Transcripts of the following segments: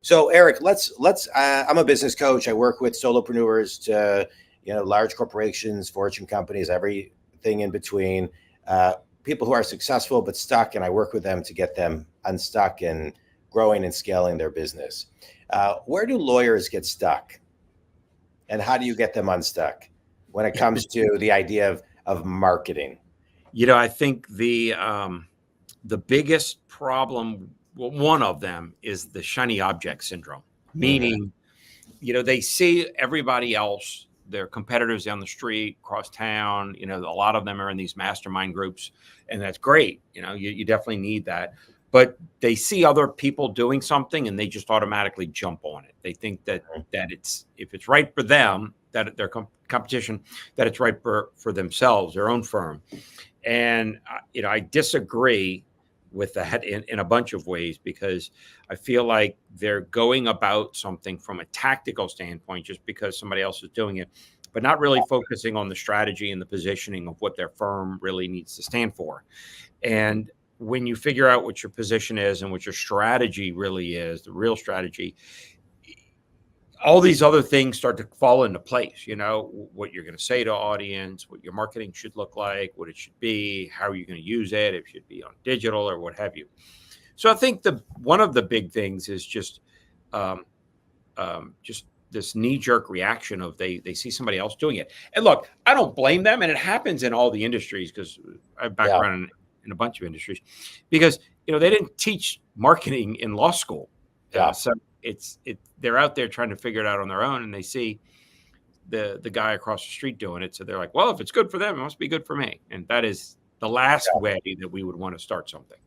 So Eric, I'm a business coach. I work with solopreneurs to, large corporations, fortune companies, everything in between, people who are successful but stuck. And I work with them to get them unstuck and growing and scaling their business. Where do lawyers get stuck? And how do you get them unstuck when it comes to the idea of marketing? I think the biggest problem, well, one of them is the shiny object syndrome, meaning, they see everybody else, their competitors down the street, across town, a lot of them are in these mastermind groups, and that's great. You definitely need that. But they see other people doing something and they just automatically jump on it. They think that if it's right for them, that their competition, that it's right for themselves, their own firm. And, I disagree with that in a bunch of ways, because I feel like they're going about something from a tactical standpoint just because somebody else is doing it, but not really focusing on the strategy and the positioning of what their firm really needs to stand for. And when you figure out what your position is and what your strategy really is, the real strategy, all these other things start to fall into place. What you're going to say to audience, what your marketing should look like, what it should be, how are you going to use it, if it should be on digital or what have you. So I think one of the big things is just this knee-jerk reaction of they see somebody else doing it. And look, I don't blame them, and it happens in all the industries, because I have background in a bunch of industries, because they didn't teach marketing in law school. So they're out there trying to figure it out on their own, and they see the guy across the street doing it. So they're like, well, if it's good for them, it must be good for me. And that is the last way that we would want to start something.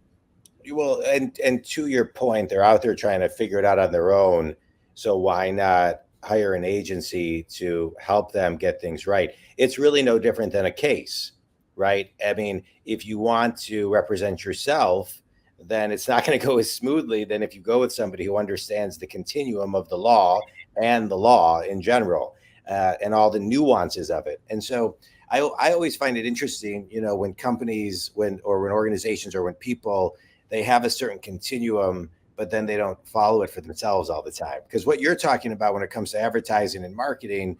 Well, and to your point, they're out there trying to figure it out on their own. So why not hire an agency to help them get things right? It's really no different than a case, right? I mean, if you want to represent yourself, then it's not going to go as smoothly than if you go with somebody who understands the continuum of the law and the law in general, and all the nuances of it. And so I always find it interesting, when companies, when organizations, or when people, they have a certain continuum, but then they don't follow it for themselves all the time. Because what you're talking about when it comes to advertising and marketing,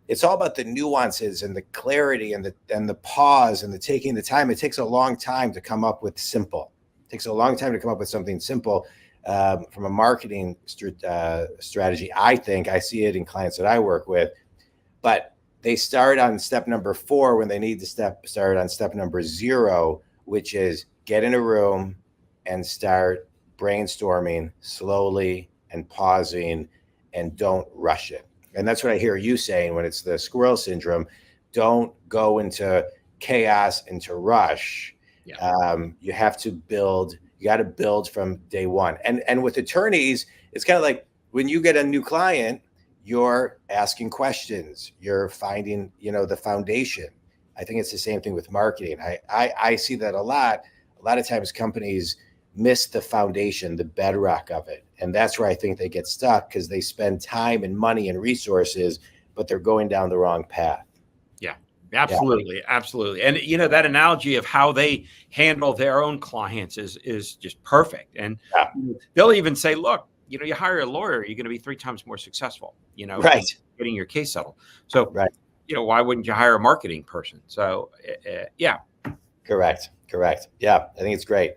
it's all about the nuances and the clarity and the pause and the taking the time. It takes a long time to come up with simple. It takes a long time to come up with something simple from a marketing strategy. I think I see it in clients that I work with, but they start on step number 4 when they need to start on step number 0, which is get in a room and start brainstorming slowly and pausing, and don't rush it. And that's what I hear you saying when it's the squirrel syndrome. Don't go into chaos, into rush. You have to build. You got to build from day one. And with attorneys, it's kind of like when you get a new client, you're asking questions. You're finding, the foundation. I think it's the same thing with marketing. I see that a lot. A lot of times companies miss the foundation, the bedrock of it. And that's where I think they get stuck, because they spend time and money and resources, but they're going down the wrong path. Yeah, absolutely. Yeah. Absolutely. And, that analogy of how they handle their own clients is just perfect. And they'll even say, look, you hire a lawyer, you're going to be 3 times more successful, right, getting your case settled. So, why wouldn't you hire a marketing person? So, yeah. Correct. Yeah, I think it's great.